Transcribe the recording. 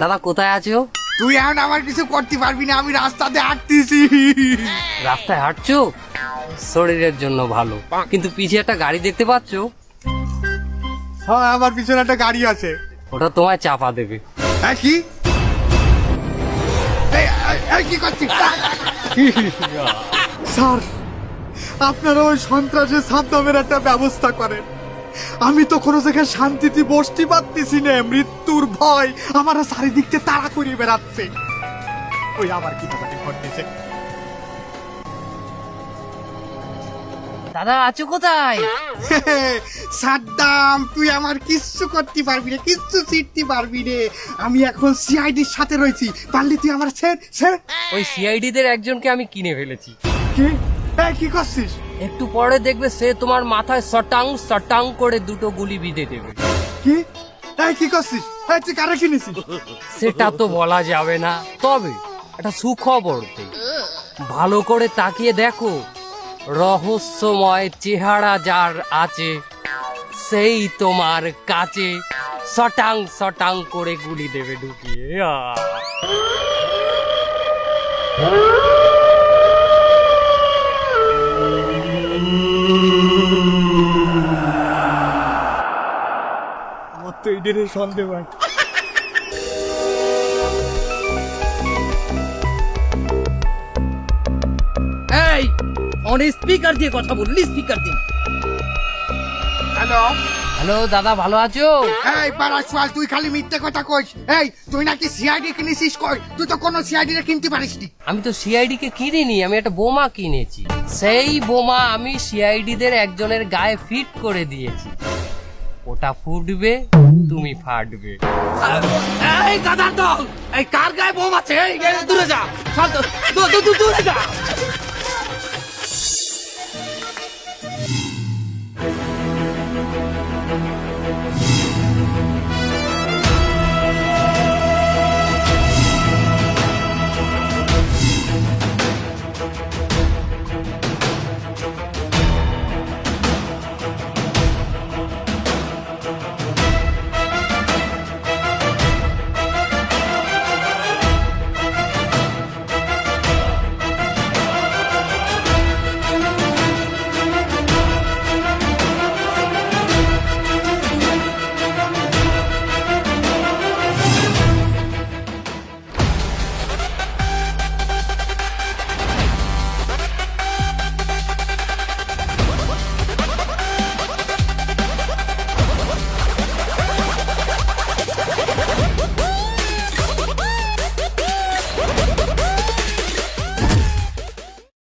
দাদা কোথায় আছো? তুই এখন আমার কিছু করতে পারবি না, আমি রাস্তাতে হাঁটতেছি। রাস্তায় হাঁটছো? শরীরের জন্য ভালো, কিন্তু পিছে একটা গাড়ি দেখতে পাচ্ছো? হ্যাঁ, আমার পিছনে একটা গাড়ি আছে। ওটা তোমায় চাপা দেবে। হ্যাঁ, কি কি করছিস স্যার? আপনারা ওই সন্ত্রাসের সাবধানের একটা ব্যবস্থা করেন। আমি তো কোনো জায়গায় শান্তিতে বসতে পারতেছি না, মৃত্যুর ভয় আমার চারিদিকতে তাড়া করে বেড়াচ্ছে। ওই আবার কি ঘটতেছে? দাদা আছো কোথায়? সাদ্দাম, তুই আমার কিচ্ছু করতে পারবি না, কিচ্ছু চিটতে পারবি রে। আমি এখন সিআইডির সাথে রয়েছি, পারলি তুই আমার ছেড়। ওই সিআইডি দের একজনকে আমি কিনে ফেলেছি। কি কি করছিস? একটু পরে দেখবে সে তোমার মাথায় সটাং সটাং করে দুটো গুলি বিঁধে দেবে। কি কি করছিস? তুই কারে কিনেছিস? সেটা তো বলা যাবে না, তবে একটা সুখবর দেই। ভালো করে তাকিয়ে দেখো, রহস্যময় চেহারা যার আছে সেই তোমার কাছে সটাং সটাং করে গুলি দেবে ঢুকিয়ে। আমার তো এটারে সন্দেহ হয়। এই অন স্পিকার দিয়ে কথা বললি, স্পিকার দিয়ে। হ্যালো হ্যালো দাদা, ভালো আছো? এই পারাসওয়াল, তুই খালি মিথ্যে কথা কইস। এই তুই নাকি সিআইডি কিনেছিস? কই, তুই তো কোনো সিআইডি রে কিনতে পারিসনি। আমি তো সিআইডি কে কিনিনি, আমি একটা বোমা কিনেছি। সেই বোমা আমি সিআইডি দের একজনের গায়ে ফিট করে দিয়েছি। ওটা ফুটবে, তুমি ফাটবে। এই গাদার দল, এই কার গায়ে বোম আছে? এই দূরে যা, দূরে যা।